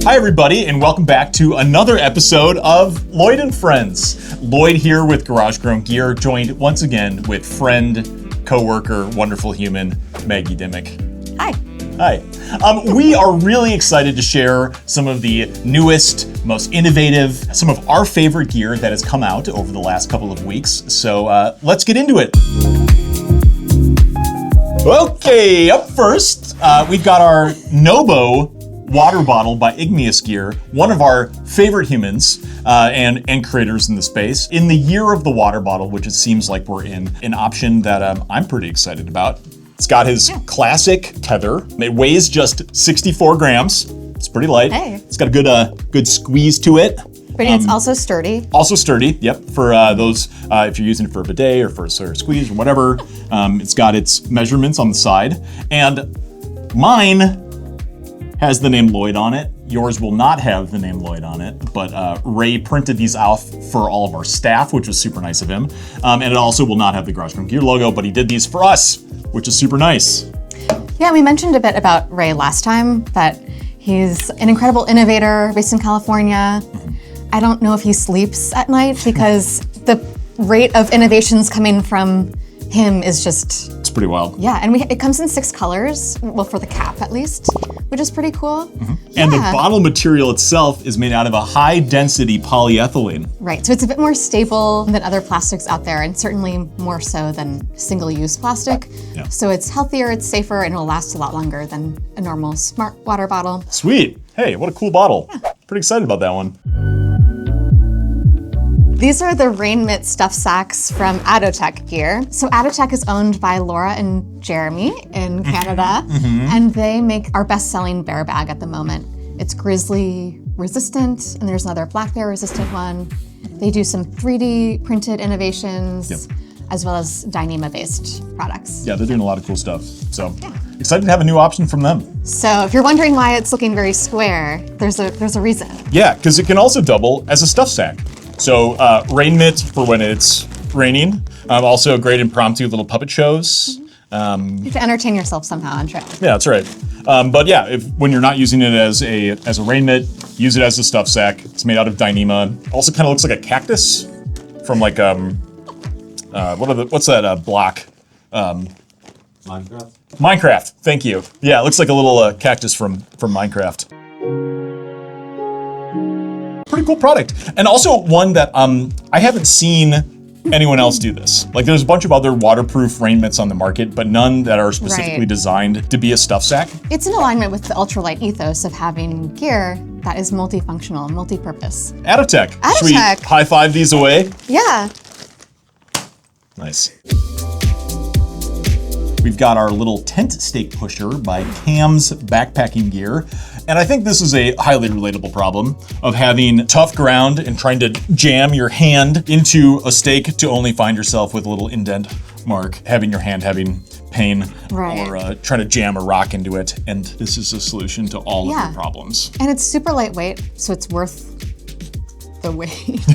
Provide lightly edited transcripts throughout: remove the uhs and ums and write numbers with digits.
Hi everybody, and welcome back to another episode of Lloyd and Friends. Lloyd here with Garage Grown Gear, joined once again with friend, co-worker, wonderful human, Maggie Dimmick. Hi. Hi. We are really excited to share some of the newest, most innovative, some of our favorite gear that has come out over the last couple of weeks. So let's get into it. Okay, up first, we've got our NOBO water bottle by Igneous gear, one of our favorite humans and creators in the space. In the year of the water bottle, which it seems like we're in, an option that I'm pretty excited about. It's got his classic tether. It weighs just 64 grams. It's pretty light. Hey. It's got a good squeeze to it. But it's also sturdy. Also sturdy, yep. For those, if you're using it for a bidet or for a sort of squeeze or whatever, it's got its measurements on the side. And mine has the name Lloyd on it. Yours will not have the name Lloyd on it, but Ray printed these out for all of our staff, which was super nice of him. And it also will not have the Garage Grown Gear logo, but he did these for us, which is super nice. Yeah, we mentioned a bit about Ray last time, that he's an incredible innovator based in California. I don't know if he sleeps at night because the rate of innovations coming from him is just... It's pretty wild. Yeah, and it comes in 6 colors, well, for the cap at least, which is pretty cool. Yeah. And the bottle material itself is made out of a high-density polyethylene. Right, so it's a bit more stable than other plastics out there, and certainly more so than single-use plastic. Yeah. So it's healthier, it's safer, and it'll last a lot longer than a normal smart water bottle. Sweet. Hey, what a cool bottle. Yeah. Pretty excited about that one. These are the Rain Mitt stuff sacks from Adotec gear. So Adotec is owned by Laura and Jeremy in Canada, and they make our best-selling bear bag at the moment. It's grizzly resistant, and there's another black bear resistant one. They do some 3D printed innovations, as well as Dyneema-based products. Yeah, they're doing a lot of cool stuff. So excited to have a new option from them. So if you're wondering why it's looking very square, there's a reason. Yeah, because it can also double as a stuff sack. So Rain Mitt for when it's raining. Also great impromptu little puppet shows. You have to entertain yourself somehow on trail. Yeah, that's right. But yeah, when you're not using it as a Rain Mitt, use it as a stuff sack. It's made out of Dyneema. Also kind of looks like a cactus from like what's that block? Minecraft. Minecraft. Thank you. Yeah, it looks like a little cactus from Minecraft. Pretty cool product. And also one that I haven't seen anyone else do this. Like there's a bunch of other waterproof Rain Mitts on the market, but none that are specifically designed to be a stuff sack. It's in alignment with the ultralight ethos of having gear that is multifunctional, multi-purpose. Adotec. Should we high five these away? Yeah. Nice. We've got our little tent stake pusher by Cam's Backpacking Gear. And I think this is a highly relatable problem of having tough ground and trying to jam your hand into a stake to only find yourself with a little indent mark, having your hand having pain or trying to jam a rock into it. And this is a solution to all of your problems. And it's super lightweight, so it's worth the wait.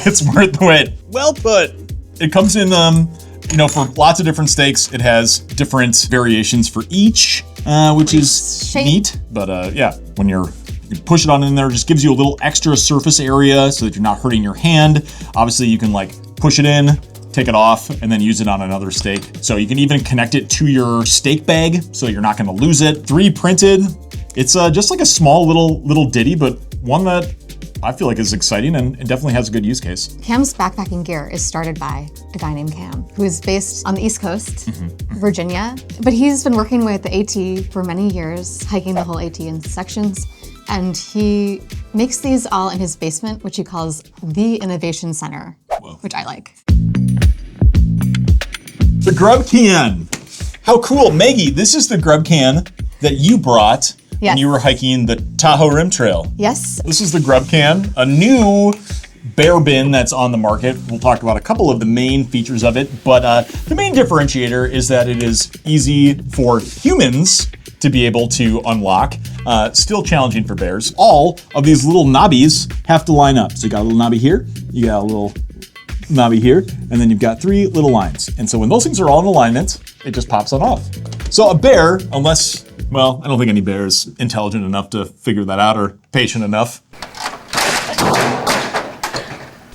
It's worth the wait. Well put. It comes in for lots of different stakes. It has different variations for each, which is neat. But when you push it on in there, it just gives you a little extra surface area so that you're not hurting your hand. Obviously, you can push it in, take it off, and then use it on another stake. So you can even connect it to your stake bag so you're not going to lose it. 3D printed. It's just like a small little ditty, but one that I feel like is exciting and definitely has a good use case. Cam's Backpacking Gear is started by a guy named Cam, who is based on the East Coast, Virginia. But he's been working with the AT for many years, hiking the whole AT in sections. And he makes these all in his basement, which he calls the Innovation Center, which I like. The GRUBCAN. How cool. Maggie, this is the GRUBCAN that you brought when you were hiking the Tahoe Rim Trail. Yes. This is the GRUBCAN, a new bear bin that's on the market. We'll talk about a couple of the main features of it, but the main differentiator is that it is easy for humans to be able to unlock. Still challenging for bears. All of these little knobbies have to line up. So you got a little knobby here, you got a little knobby here, and then you've got 3 little lines. And so when those things are all in alignment, it just pops on off. So a bear, unless, well, I don't think any bear is intelligent enough to figure that out or patient enough.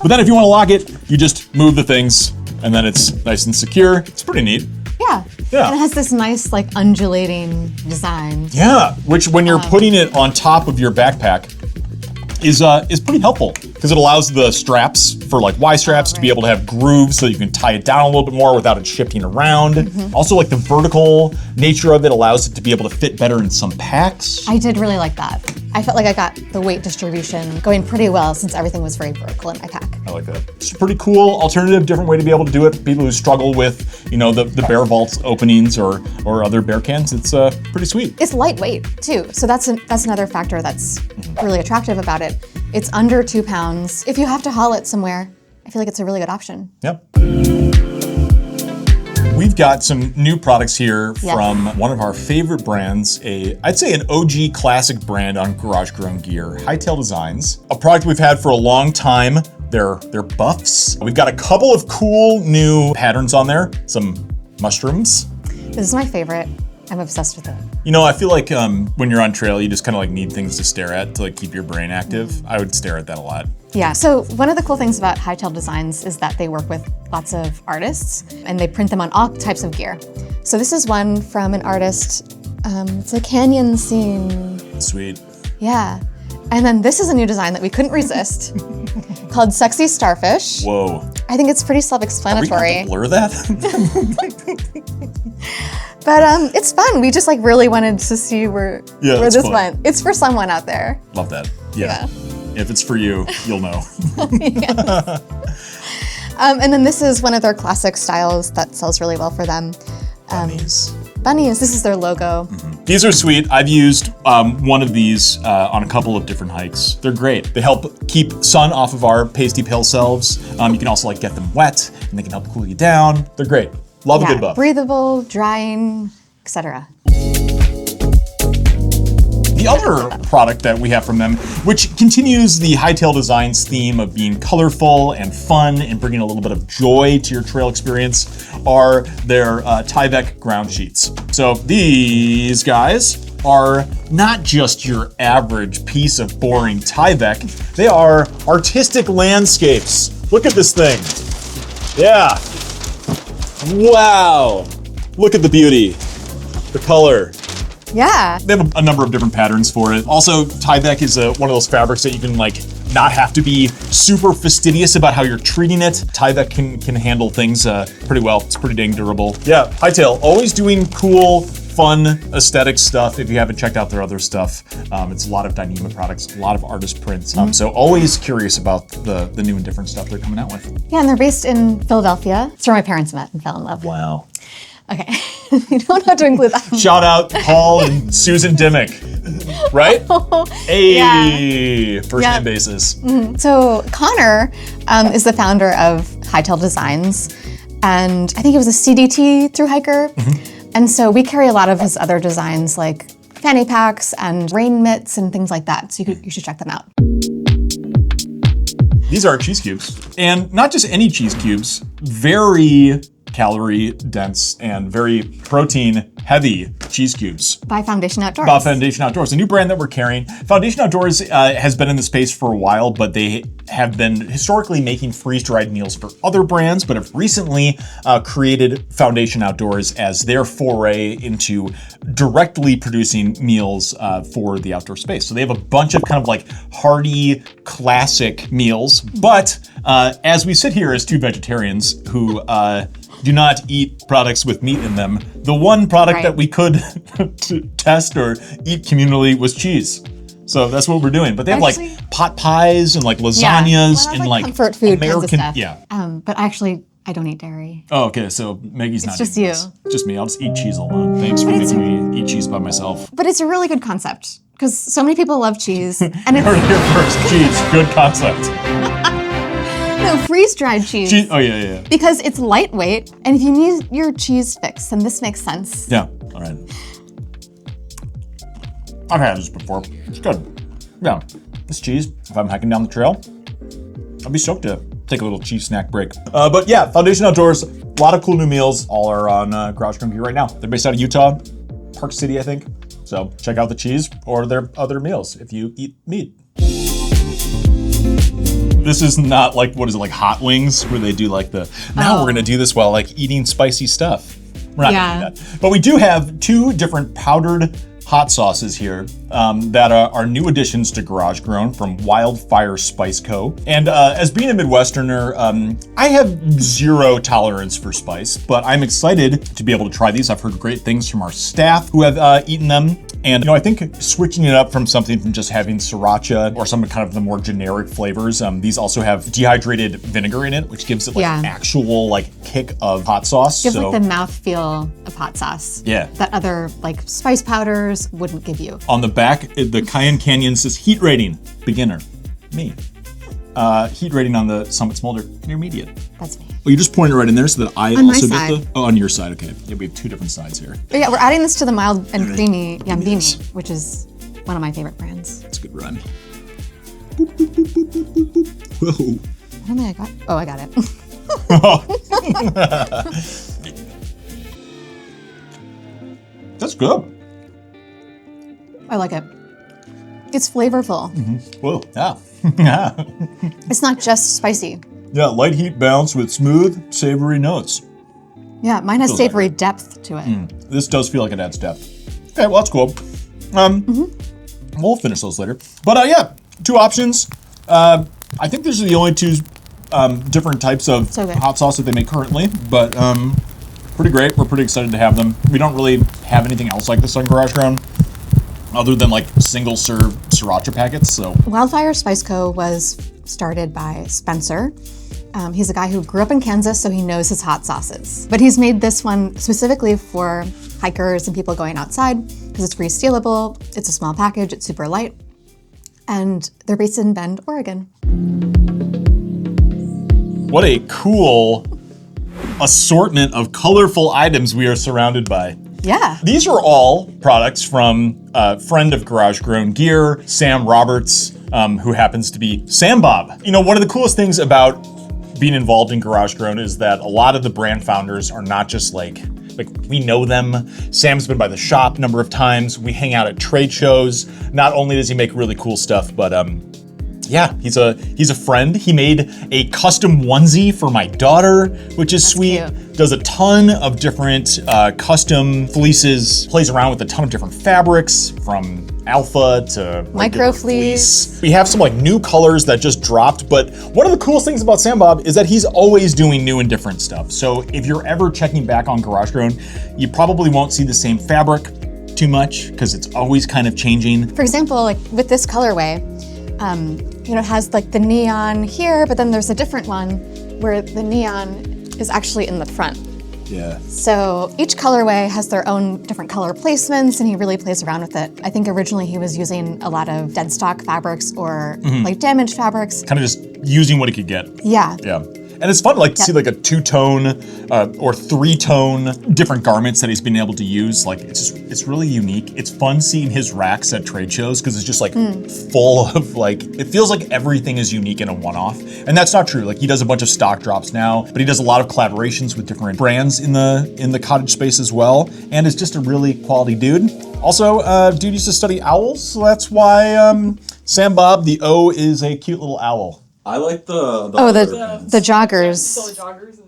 But then if you want to lock it, you just move the things and then it's nice and secure. It's pretty neat. Yeah. Yeah. And it has this nice like undulating design. Yeah, which when you're putting it on top of your backpack is pretty helpful because it allows the straps for like Y straps to be able to have grooves so you can tie it down a little bit more without it shifting around. Also, like the vertical nature of it allows it to be able to fit better in some packs. I did really like that. I felt like I got the weight distribution going pretty well since everything was very vertical in my pack. I like that. It's a pretty cool alternative, different way to be able to do it for people who struggle with, you know, the bear vaults openings or other bear cans. It's pretty sweet. It's lightweight too, so that's another factor that's really attractive about it. It's under 2 pounds. If you have to haul it somewhere, I feel like it's a really good option. Yep. We've got some new products here from one of our favorite brands, I'd say an OG classic brand on garage grown gear, Hightail Designs. A product we've had for a long time. They're buffs. We've got a couple of cool new patterns on there, some mushrooms. This is my favorite. I'm obsessed with it. You know, I feel like when you're on trail, you just kind of like need things to stare at to like keep your brain active. I would stare at that a lot. Yeah, so one of the cool things about Hightail Designs is that they work with lots of artists and they print them on all types of gear. So this is one from an artist, it's a canyon scene. Sweet. Yeah. And then this is a new design that we couldn't resist called Sexy Starfish. Whoa. I think it's pretty Are we self-explanatory. gonna blur that? But it's fun. We just like really wanted to see where it's this fun. went. It's for someone out there. Love that. Yeah. If it's for you, you'll know. And then this is one of their classic styles that sells really well for them. Bunnies, this is their logo. These are sweet. I've used one of these on a couple of different hikes. They're great. They help keep sun off of our pasty pale selves. You can also like get them wet and they can help cool you down. They're great. Love a good buff. Breathable, drying, etc. The other product that we have from them, which continues the Hightail Designs theme of being colorful and fun and bringing a little bit of joy to your trail experience, are their Tyvek ground sheets. So these guys are not just your average piece of boring Tyvek, they are artistic landscapes. Look at this thing. Yeah. Wow. Look at the beauty, the color. Yeah. They have a number of different patterns for it. Also, Tyvek is one of those fabrics that you can like not have to be super fastidious about how you're treating it. Tyvek can handle things pretty well. It's pretty dang durable. Yeah, Hightail, always doing cool, fun, aesthetic stuff. If you haven't checked out their other stuff, it's a lot of Dyneema products, a lot of artist prints. So always curious about the new and different stuff they're coming out with. Yeah, and they're based in Philadelphia. It's where my parents met and fell in love. Wow. Okay, you don't have to include that. Shout out Paul and Susan Dimmick, right? Hey, first name basis. So Connor is the founder of Hightail Designs, and I think he was a CDT thru-hiker. And so we carry a lot of his other designs like fanny packs and rain mitts and things like that. So you should check them out. These are cheese cubes, and not just any cheese cubes, very calorie dense and very protein heavy cheese cubes. By Foundation Outdoors. By Foundation Outdoors, a new brand that we're carrying. Foundation Outdoors has been in the space for a while, but they have been historically making freeze-dried meals for other brands, but have recently created Foundation Outdoors as their foray into directly producing meals for the outdoor space. So they have a bunch of kind of like hearty, classic meals, but as we sit here as two vegetarians who do not eat products with meat in them, the one product that we could test or eat communally was cheese. So that's what we're doing. But they have like pot pies and like lasagnas and like comfort food American, kinds of stuff. But actually, I don't eat dairy. Oh, okay. So Maggie's not just eating you. this. Just me. I'll just eat cheese alone. Thanks for making me eat cheese by myself. But it's a really good concept because so many people love cheese. And it's Heard it here first. Cheese, good concept. no freeze-dried cheese. Oh yeah. Because it's lightweight, and if you need your cheese fix, then this makes sense. Yeah. All right. I've had this before. It's good. Yeah. This cheese, if I'm hiking down the trail, I'd be stoked to take a little cheese snack break. But yeah, Foundation Outdoors, A lot of cool new meals. All are on GRUBCAN gear right now. They're based out of Utah, Park City, I think. So check out the cheese or their other meals if you eat meat. This is not like, what is it, like hot wings where they do like the, now we're gonna do this while like eating spicy stuff. We're not doing that. But we do have 2 different powdered hot sauces here that are new additions to Garage Grown from Wildfire Spice Co. And as being a Midwesterner, I have 0 tolerance for spice, but I'm excited to be able to try these. I've heard great things from our staff who have eaten them. And I think switching it up from something from just having sriracha or some kind of the more generic flavors, these also have dehydrated vinegar in it, which gives it like an actual like kick of hot sauce. Gives like the mouthfeel of hot sauce. Yeah. That other like spice powders wouldn't give you. On the back, the Cayenne Canyon says heat rating, beginner, me. Heat rating on the Summit Smolder, intermediate. That's me. Oh, you just pointed right in there so that I on also my get the, on your side, okay. Yeah, we have 2 different sides here. But yeah, we're adding this to the mild and creamy Yambini, which is one of my favorite brands. That's a good run. Boop, boop, boop, boop, boop, boop, boop. Whoa. I don't think I got, oh, I got it. That's good. I like it. It's flavorful. Mm-hmm. Whoa, yeah. It's not just spicy. Yeah, light heat balance with smooth, savory notes. Yeah, mine has savory depth to it. This does feel like it adds depth. Okay, well, that's cool. We'll finish those later. But yeah, 2 options. I think these are the only 2 different types of hot sauce that they make currently, but pretty great. We're pretty excited to have them. We don't really have anything else like this on Garage Ground, other than like single serve sriracha packets. So Wildfire Spice Co. was started by Spencer. He's a guy who grew up in Kansas, so he knows his hot sauces. But he's made this one specifically for hikers and people going outside because it's resealable, it's a small package, it's super light, and they're based in Bend, Oregon. What a cool assortment of colorful items we are surrounded by. Yeah. These are all products from a friend of Garage Grown Gear, Sam Roberts, who happens to be Sambob. One of the coolest things about being involved in Garage Grown is that a lot of the brand founders are not just like we know them. Sam's been by the shop a number of times. We hang out at trade shows. Not only does he make really cool stuff, but yeah, he's a friend. He made a custom onesie for my daughter, which is sweet. Cute. Does a ton of different custom fleeces, plays around with a ton of different fabrics from alpha to micro fleece. We have some like new colors that just dropped, but one of the coolest things about Sambob is that he's always doing new and different stuff. So if you're ever checking back on Garage Grown, you probably won't see the same fabric too much because it's always kind of changing. For example, like with this colorway, it has like the neon here, but then there's a different one where the neon is actually in the front. Yeah. So each colorway has their own different color placements, and he really plays around with it. I think originally he was using a lot of dead stock fabrics or like damaged fabrics. Kind of just using what he could get. Yeah. Yeah. And it's fun to see like a 2-tone or 3-tone different garments that he's been able to use. Like it's really unique. It's fun seeing his racks at trade shows because it's just like full of like, it feels like everything is unique and a one-off. And that's not true. Like he does a bunch of stock drops now, but he does a lot of collaborations with different brands in the cottage space as well. And is just a really quality dude. Also, dude used to study owls, so that's why Sambob, the O is a cute little owl. I like the joggers.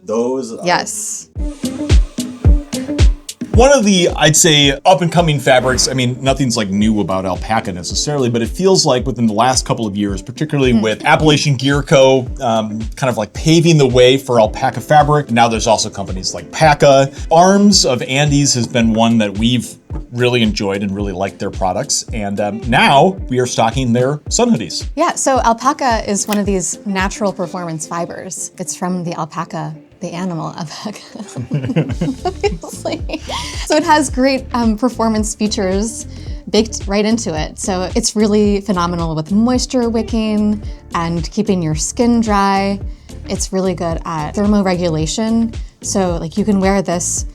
Those. Yes. One of the, I'd say, up-and-coming fabrics, I mean, nothing's like new about Alpaca necessarily, but it feels like within the last couple of years, particularly with Appalachian Gear Co., kind of like paving the way for alpaca fabric. Now there's also companies like Paca. Arms of Andes has been one that we've really enjoyed and really liked their products. And now we are stocking their sun hoodies. Yeah, so alpaca is one of these natural performance fibers. It's from the alpaca, the animal alpaca, obviously. So it has great performance features baked right into it. So it's really phenomenal with moisture wicking and keeping your skin dry. It's really good at thermoregulation. So like you can wear this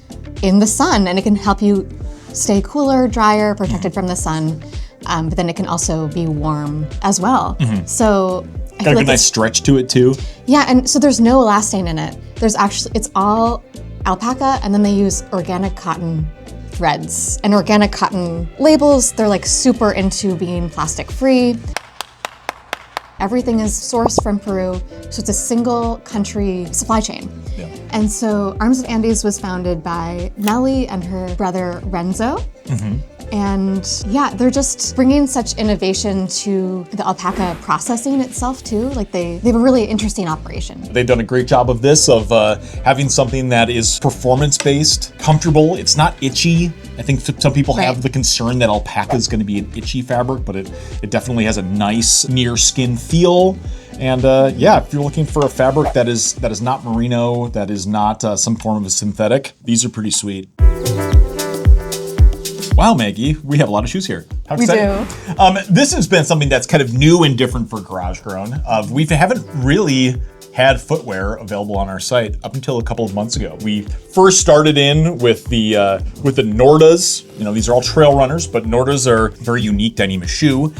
in the sun and it can help you stay cooler, drier, protected from the sun. But then it can also be warm as well. So got a good nice stretch to it too. Yeah, and so there's no elastane in it. There's actually, it's all alpaca, and then they use organic cotton threads. And organic cotton labels, they're like super into being plastic free. Everything is sourced from Peru, so it's a single country supply chain. Yeah. And so Arms of Andes was founded by Nellie and her brother Renzo. And yeah, they're just bringing such innovation to the alpaca processing itself too. Like they have a really interesting operation. They've done a great job of this, of having something that is performance-based, comfortable. It's not itchy. I think some people have the concern that alpaca is going to be an itchy fabric, but it definitely has a nice near skin feel. And yeah, if you're looking for a fabric that is not merino, that is not some form of a synthetic, these are pretty sweet. Wow, Maggie, we have a lot of shoes here. How exciting. We do. This has been something that's kind of new and different for Garage Grown. We haven't really had footwear available on our site up until a couple of months ago. We first started in with the nordas. You know, these are all trail runners, but nordas are a very unique Dyneema shoe.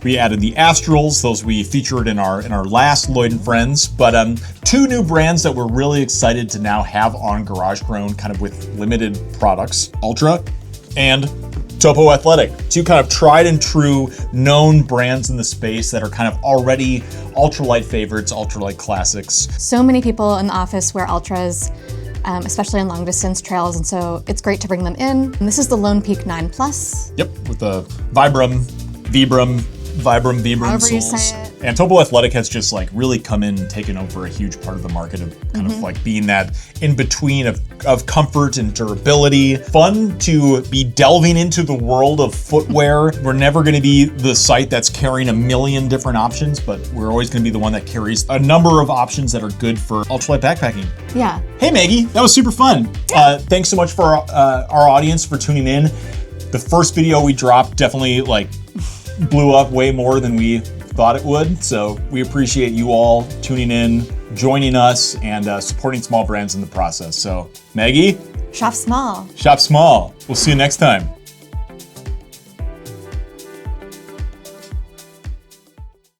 We added the Astrals; those we featured in our last Lloyd Friends. But two new brands that we're really excited to now have on Garage Grown, kind of with limited products: Ultra and Topo Athletic, two kind of tried and true known brands in the space that are kind of already ultralight favorites, ultralight classics. So many people in the office wear Ultras, especially on long distance trails, and so it's great to bring them in. And this is the Lone Peak 9 Plus. Yep, with the Vibram, Vibram However you soles. say it. And Topo Athletic has just like really come in and taken over a huge part of the market of kind of like being that in between of comfort and durability. Fun to be delving into the world of footwear. We're never going to be the site that's carrying a million different options, but we're always going to be the one that carries a number of options that are good for ultralight backpacking. Yeah. Hey Maggie, that was super fun. Thanks so much for our audience for tuning in. The first video we dropped definitely like blew up way more than we thought it would. So we appreciate you all tuning in, joining us, and supporting small brands in the process. So Maggie, Shop small. shop small. We'll see you next time.